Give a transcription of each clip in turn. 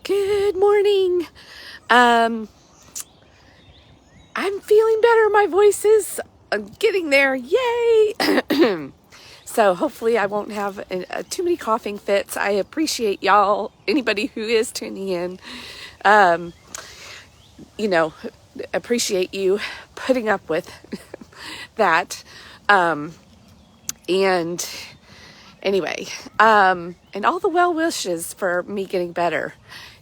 Good morning. I'm feeling better. My voice is getting there. Yay! So hopefully I won't have too many coughing fits. I appreciate y'all, anybody who is tuning in. Appreciate you putting up with that. And anyway, and all the well wishes for me getting better.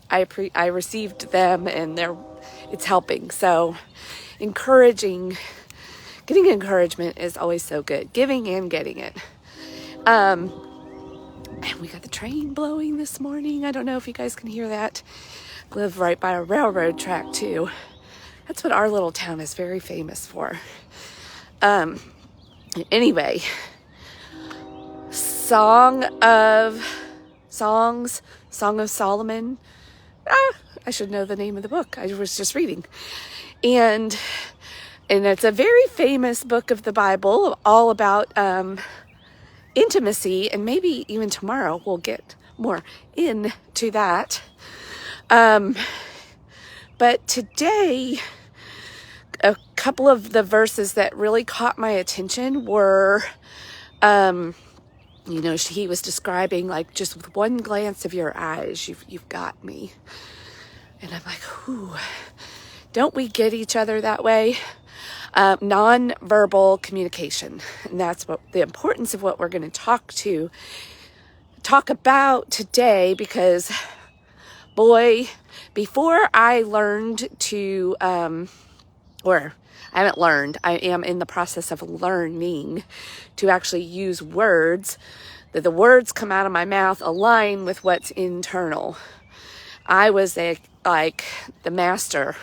I received them, and it's helping. So getting encouragement is always so good. Giving and getting it. And we got the train blowing this morning. I don't know if you guys can hear that. I live right by a railroad track too. That's what our little town is very famous for. Anyway, Song of Solomon. I should know the name of the book. I was just reading. And it's a very famous book of the Bible, all about intimacy, and maybe even tomorrow we'll get more into that. But today, a couple of the verses that really caught my attention were, he was describing, like, just with one glance of your eyes, you've got me. And I'm like, ooh, don't we get each other that way? Non-verbal communication. And that's what the importance of what we're going to talk about today, because boy, before I learned to, or I haven't learned, I am in the process of learning to actually use words, that the words come out of my mouth align with what's internal. I was the master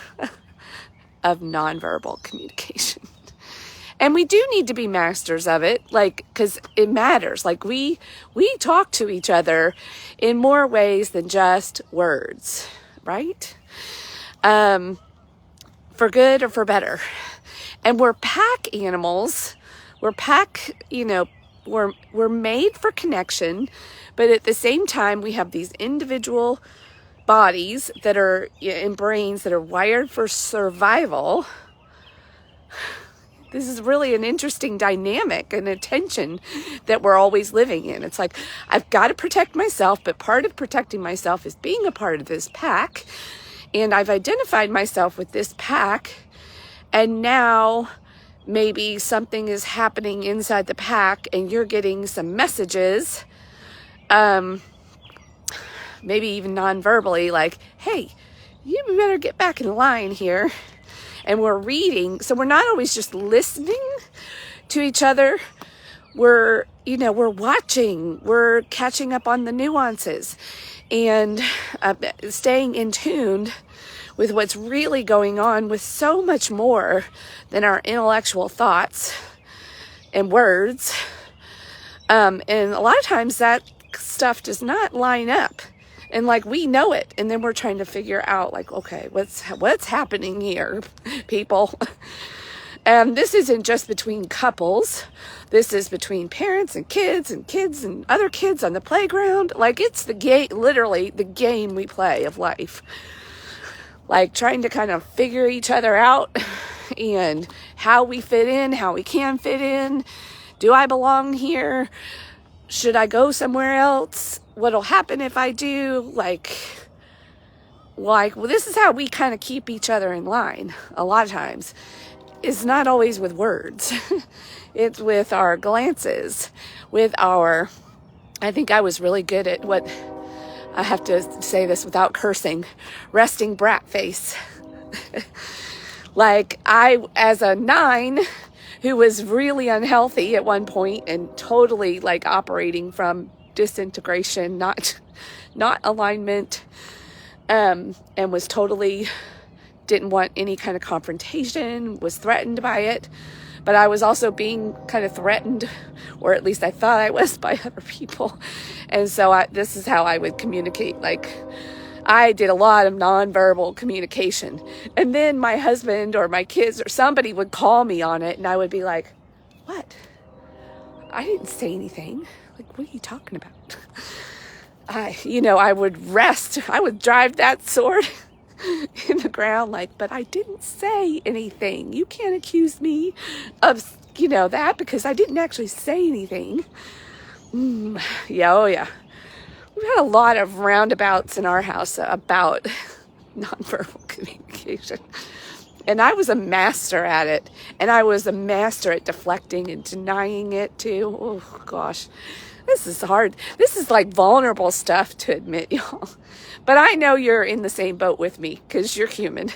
of nonverbal communication. And we do need to be masters of it, because it matters. Like, we talk to each other in more ways than just words, right? For good or for better. And we're pack animals. We're made for connection, but at the same time, we have these individual bodies that are in brains that are wired for survival. This is really an interesting dynamic and a tension that we're always living in. It's like, I've got to protect myself, but part of protecting myself is being a part of this pack. And I've identified myself with this pack. And now maybe something is happening inside the pack and you're getting some messages, maybe even non-verbally, like, hey, you better get back in line here. And we're reading, so we're not always just listening to each other. We're watching, we're catching up on the nuances, and staying in tune with what's really going on, with so much more than our intellectual thoughts and words. And a lot of times that stuff does not line up. And we know it, and then we're trying to figure out, okay, what's happening here, people? And this isn't just between couples. This is between parents and kids and other kids on the playground. It's the game, literally the game we play of life. Trying to kind of figure each other out and how we fit in, how we can fit in. Do I belong here? Should I go somewhere else? What'll happen if I do? Well, this is how we kind of keep each other in line. A lot of times, it's not always with words. It's with our glances, I think I was really good at what, I have to say this without cursing, resting brat face. I, as a 9, who was really unhealthy at one point and totally operating from disintegration, not alignment, and was totally, didn't want any kind of confrontation, was threatened by it. But I was also being kind of threatened, or at least I thought I was, by other people. And so this is how I would communicate. I did a lot of nonverbal communication. And then my husband or my kids or somebody would call me on it, and I would be like, what? I didn't say anything. What are you talking about? I would rest. I would drive that sword in the ground, like, but I didn't say anything. You can't accuse me of, that, because I didn't actually say anything. Yeah, oh yeah. We've had a lot of roundabouts in our house about nonverbal communication. And I was a master at it. And I was a master at deflecting and denying it too. Oh, gosh. This is hard. This is like vulnerable stuff to admit, y'all. But I know you're in the same boat with me because you're human.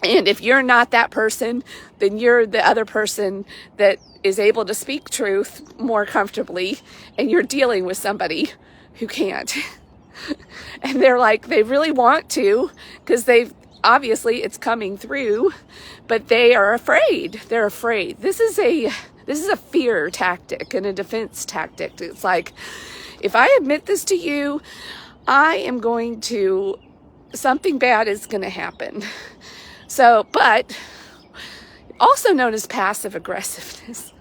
And if you're not that person, then you're the other person that is able to speak truth more comfortably, and you're dealing with somebody who can't. And they're like, they really want to, because obviously it's coming through, but they are afraid. They're afraid. This is a fear tactic and a defense tactic. It's like, if I admit this to you, something bad is going to happen. So, but also known as passive aggressiveness,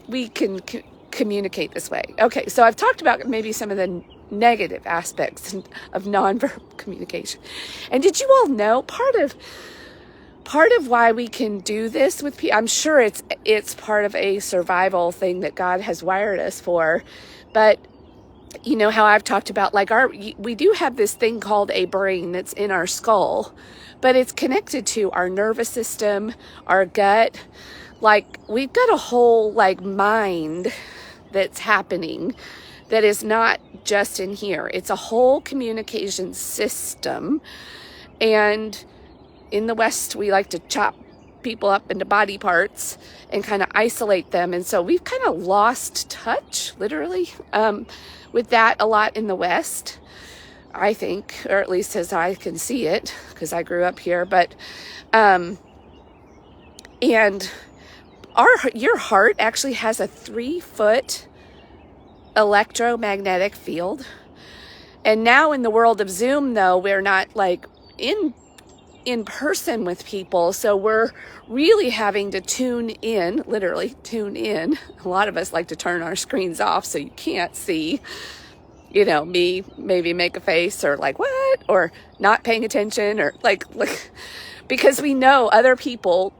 we can communicate this way. Okay, so I've talked about maybe some of the negative aspects of nonverbal communication. And did you all know part of why we can do this with people? I'm sure it's part of a survival thing that God has wired us for, but you know how I've talked about, like, we do have this thing called a brain that's in our skull, but it's connected to our nervous system, our gut. Like, we've got a whole mind that's happening that is not just in here. It's a whole communication system. And in the West, we like to chop people up into body parts and kind of isolate them. And so we've kind of lost touch, literally, with that a lot in the West, I think, or at least as I can see it, because I grew up here. But, and your heart actually has a 3-foot electromagnetic field. And now in the world of Zoom, though, we're not like in person with people, so we're really having to literally tune in. A lot of us like to turn our screens off so you can't see, me maybe make a face or like, what, or not paying attention, or like because we know other people.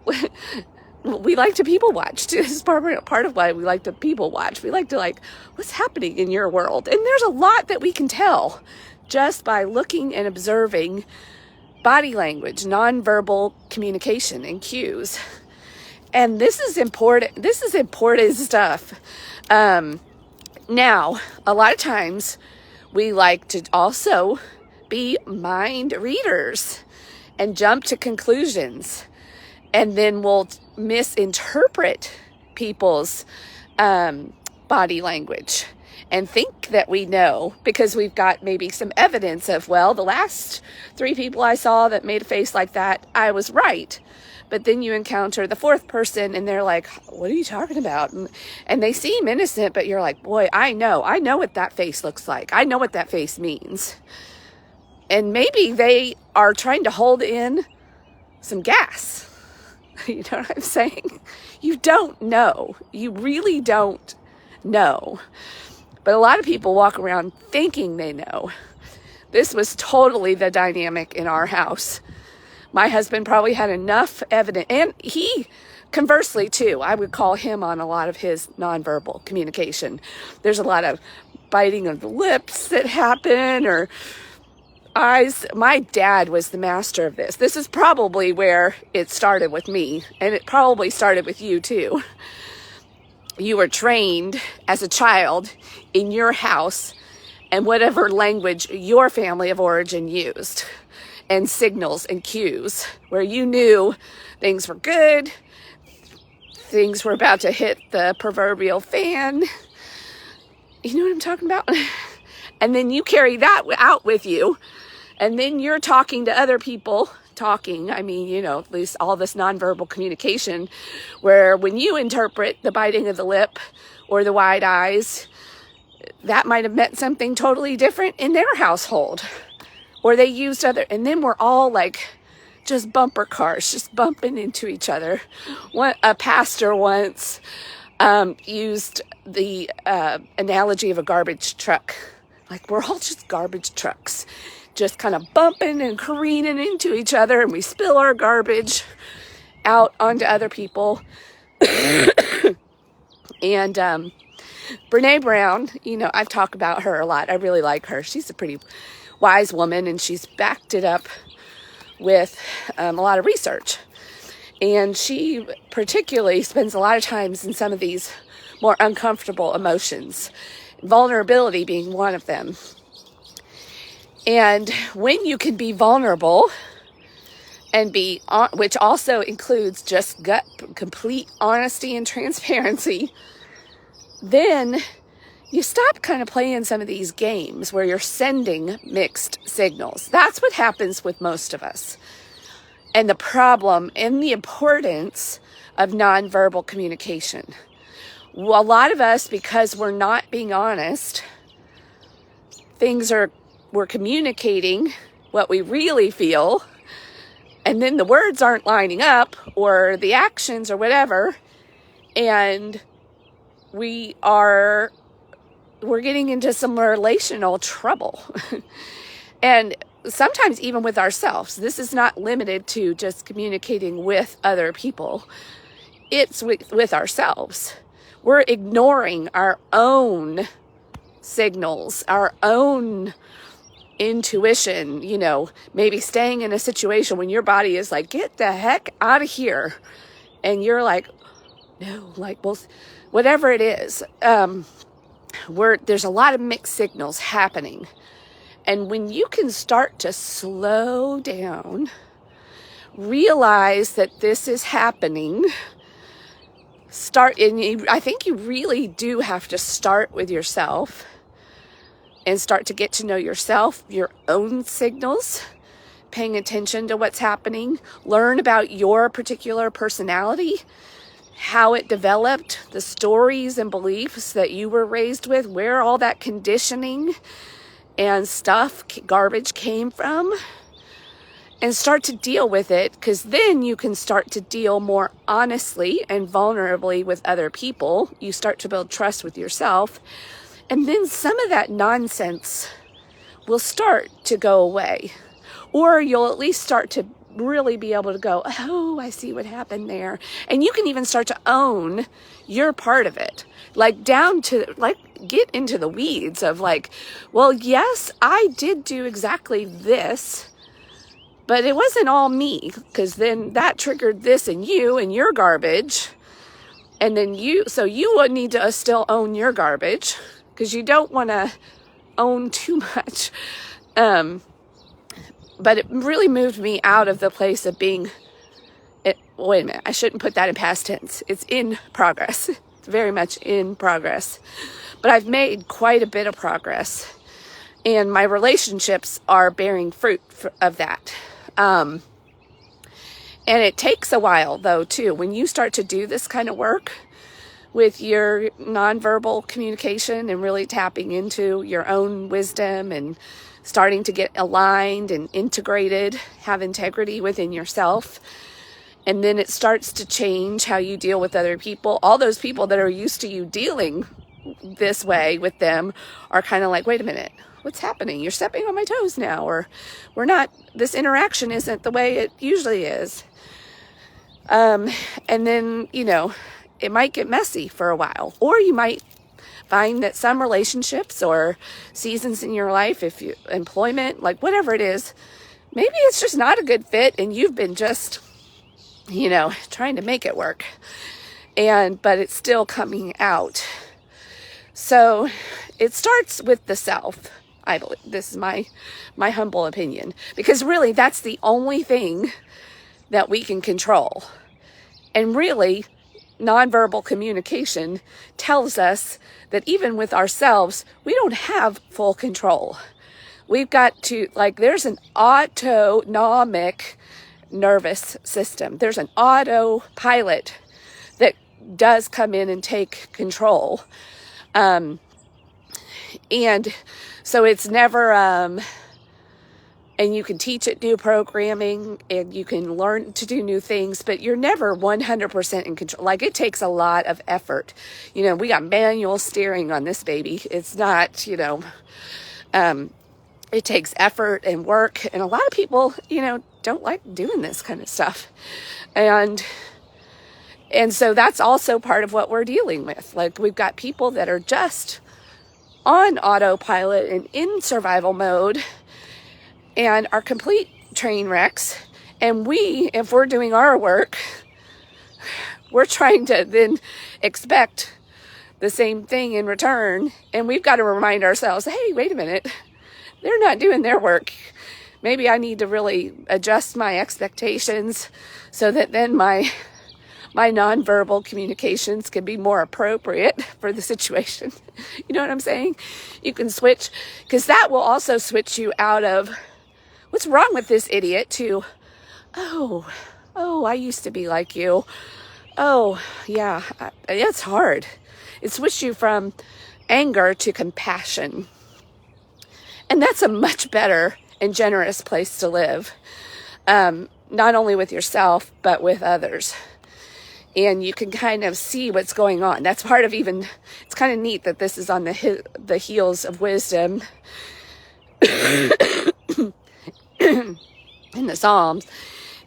We like to people watch. This is part of why we like to people watch. We like to what's happening in your world. And there's a lot that we can tell just by looking and observing body language, nonverbal communication, and cues. And this is important. This is important stuff. Now, a lot of times we like to also be mind readers and jump to conclusions. And then we'll misinterpret people's body language and think that we know because we've got maybe some evidence of, well, the last 3 people I saw that made a face like that, I was right. But then you encounter the 4th person and they're like, what are you talking about? And they seem innocent, but you're like, boy, I know what that face looks like. I know what that face means. And maybe they are trying to hold in some gas. You know what I'm saying? You don't know. You really don't know. But a lot of people walk around thinking they know. This was totally the dynamic in our house. My husband probably had enough evidence, and he, conversely too, I would call him on a lot of his nonverbal communication. There's a lot of biting of the lips that happen, or eyes. My dad was the master of this. This is probably where it started with me, and it probably started with you too. You were trained as a child in your house and whatever language your family of origin used, and signals and cues where you knew things were good, things were about to hit the proverbial fan. You know what I'm talking about? And then you carry that out with you. And then you're talking to other people, at least all this nonverbal communication, where when you interpret the biting of the lip or the wide eyes, that might have meant something totally different in their household. Or they used and then we're all like just bumper cars, just bumping into each other. A pastor once used the analogy of a garbage truck. Like, we're all just garbage trucks, just kind of bumping and careening into each other, and we spill our garbage out onto other people. And Brene Brown, I've talked about her a lot. I really like her. She's a pretty wise woman, and she's backed it up with a lot of research. And she particularly spends a lot of times in some of these more uncomfortable emotions, vulnerability being one of them. And when you can be vulnerable and which also includes just complete honesty and transparency, then you stop kind of playing some of these games where you're sending mixed signals. That's what happens with most of us. And the problem and the importance of nonverbal communication. A lot of us, because we're not being honest, we're communicating what we really feel, and then the words aren't lining up, or the actions or whatever, and we're getting into some relational trouble. And sometimes even with ourselves. This is not limited to just communicating with other people. It's with ourselves. We're ignoring our own signals, our own intuition, maybe staying in a situation when your body is like, get the heck out of here. And you're like, no, well, whatever it is, there's a lot of mixed signals happening. And when you can start to slow down, realize that this is happening, I think you really do have to start with yourself and start to get to know yourself, your own signals, paying attention to what's happening, learn about your particular personality, how it developed, the stories and beliefs that you were raised with, where all that conditioning and garbage came from, and start to deal with it, because then you can start to deal more honestly and vulnerably with other people. You start to build trust with yourself, and then some of that nonsense will start to go away, or you'll at least start to really be able to go, oh, I see what happened there. And you can even start to own your part of it, get into the weeds of well, yes, I did do exactly this, but it wasn't all me, because then that triggered this in you and your garbage. And then so you would need to still own your garbage, because you don't want to own too much. But it really moved me out of the place of being, wait a minute, I shouldn't put that in past tense. It's in progress. It's very much in progress. But I've made quite a bit of progress. And my relationships are bearing fruit of that. And it takes a while, though, too. When you start to do this kind of work with your nonverbal communication and really tapping into your own wisdom and starting to get aligned and integrated, have integrity within yourself. And then it starts to change how you deal with other people. All those people that are used to you dealing this way with them are kind of like, wait a minute, what's happening? You're stepping on my toes now, or this interaction isn't the way it usually is. And then, it might get messy for a while, or you might find that some relationships or seasons in your life, employment, whatever it is, maybe it's just not a good fit, and you've been just, trying to make it work, but it's still coming out. So it starts with the self, I believe. This is my humble opinion, because really that's the only thing that we can control. And really, nonverbal communication tells us that even with ourselves, we don't have full control. We've got to, there's an autonomic nervous system. There's an autopilot that does come in and take control. And so it's never, and you can teach it new programming and you can learn to do new things, but you're never 100% in control. Like, it takes a lot of effort. You know, we got manual steering on this baby. It's not, you know, it takes effort and work, and a lot of people, you know, don't like doing this kind of stuff. And so that's also part of what we're dealing with. Like, we've got people that are just on autopilot and in survival mode and are complete train wrecks. And we, if we're doing our work, we're trying to then expect the same thing in return. And we've got to remind ourselves, hey, wait a minute, they're not doing their work. Maybe I need to really adjust my expectations so that then my nonverbal communications can be more appropriate for the situation. You know what I'm saying? You can switch, because that will also switch you out of what's wrong with this idiot to, oh, I used to be like you. Oh, yeah, it's hard. It switched you from anger to compassion. And that's a much better and generous place to live. Not only with yourself, but with others. And you can kind of see what's going on. That's part of even, it's kind of neat that this is on the heels of wisdom in the Psalms,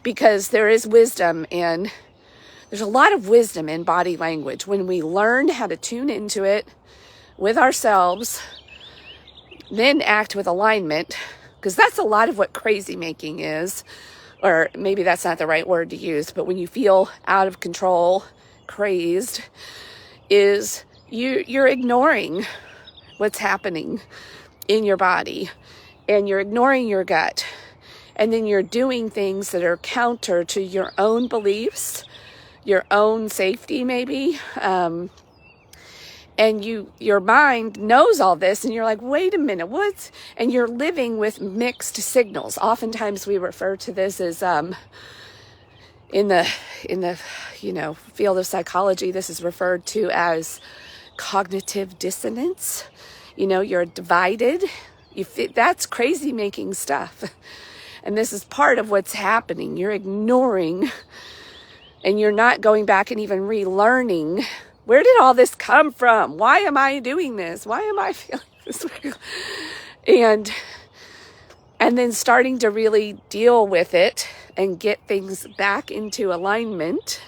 because there is wisdom, and there's a lot of wisdom in body language. When we learn how to tune into it with ourselves, then act with alignment, because that's a lot of what crazy making is. Or maybe that's not the right word to use, but when you feel out of control, crazed, is you're ignoring what's happening in your body, and you're ignoring your gut, and then you're doing things that are counter to your own beliefs, your own safety maybe, and your mind knows all this, and you're like, wait a minute, what? And you're living with mixed signals. Oftentimes we refer to this as in the you know, field of psychology, this is referred to as cognitive dissonance. You know, you're divided. That's crazy making stuff. And this is part of what's happening. You're ignoring, and you're not going back and even relearning, where did all this come from? Why am I doing this? Why am I feeling this way? And then starting to really deal with it and get things back into alignment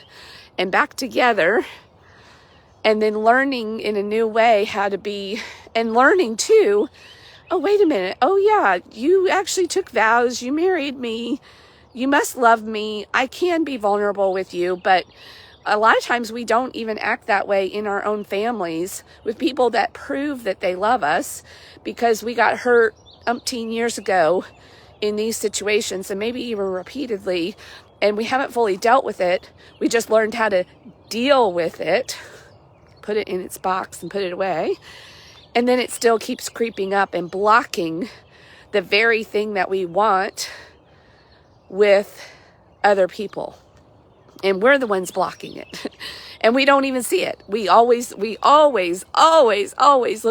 and back together. And then learning in a new way how to be, and learning too, oh, wait a minute. Oh yeah, you actually took vows. You married me. You must love me. I can be vulnerable with you, but a lot of times we don't even act that way in our own families with people that prove that they love us, because we got hurt umpteen years ago in these situations, and maybe even repeatedly, and we haven't fully dealt with it. We just learned how to deal with it, put it in its box and put it away, and then it still keeps creeping up and blocking the very thing that we want with other people. And we're the ones blocking it. And we don't even see it. We always look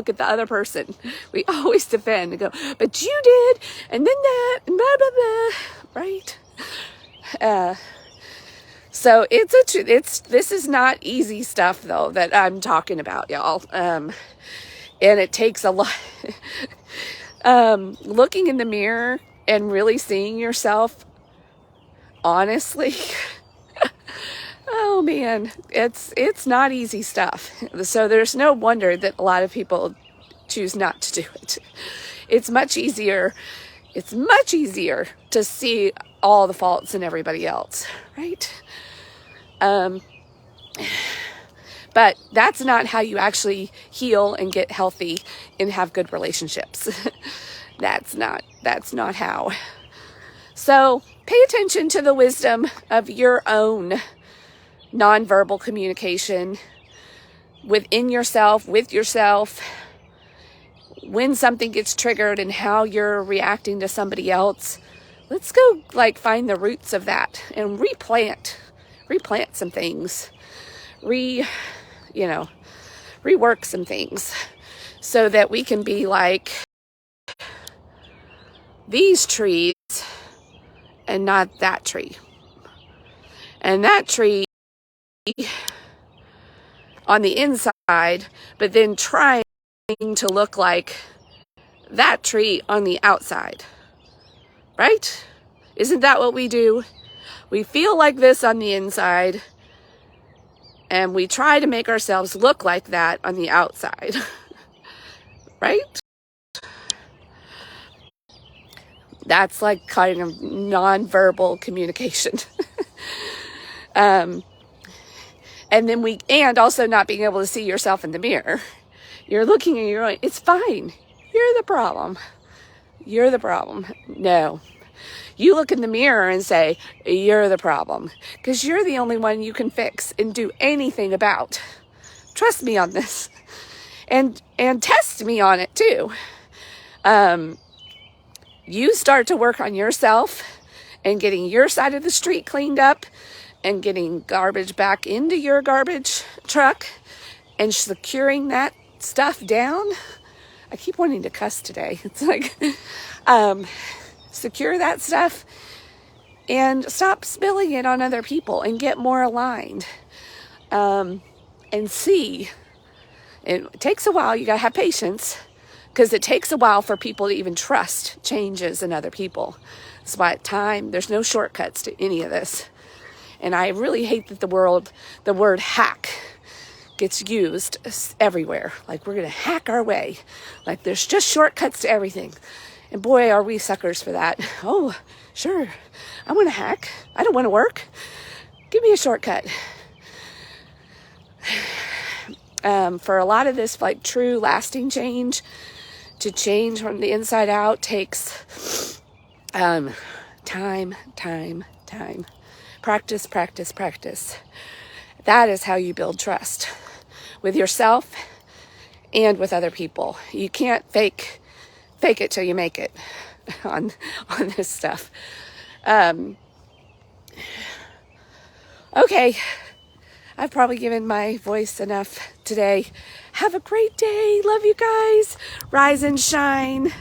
at the other person. We always defend and go, but you did, and then that, and blah, blah, blah, right? So this is not easy stuff, though, that I'm talking about, y'all. And it takes a lot. Looking in the mirror and really seeing yourself honestly. Oh man, it's not easy stuff. So there's no wonder that a lot of people choose not to do it. It's much easier to see all the faults in everybody else, right? But that's not how you actually heal and get healthy and have good relationships. That's not how. So pay attention to the wisdom of your own nonverbal communication within yourself, with yourself, when something gets triggered and how you're reacting to somebody else. Let's go find the roots of that and replant some things, rework some things so that we can be these trees and not that tree. And that tree on the inside, but then trying to look like that tree on the outside. Right? Isn't that what we do? We feel like this on the inside, and we try to make ourselves look like that on the outside. Right? That's like kind of nonverbal communication. And also not being able to see yourself in the mirror. You're looking and you're going, it's fine. You're the problem. You're the problem. No. You look in the mirror and say, you're the problem. Because you're the only one you can fix and do anything about. Trust me on this. And test me on it too. You start to work on yourself and getting your side of the street cleaned up and getting garbage back into your garbage truck and securing that stuff down. I keep wanting to cuss today. It's like, secure that stuff and stop spilling it on other people and get more aligned. And see, it takes a while. You got to have patience because it takes a while for people to even trust changes in other people. That's why there's no shortcuts to any of this. And I really hate that the word hack gets used everywhere. Like we're going to hack our way. Like there's just shortcuts to everything. And boy, are we suckers for that. Oh, sure. I want to hack. I don't want to work. Give me a shortcut. For a lot of this, like true lasting change, to change from the inside out takes time. Practice. That is how you build trust with yourself and with other people. You can't fake it till you make it on this stuff. Okay. I've probably given my voice enough today. Have a great day. Love you guys. Rise and shine.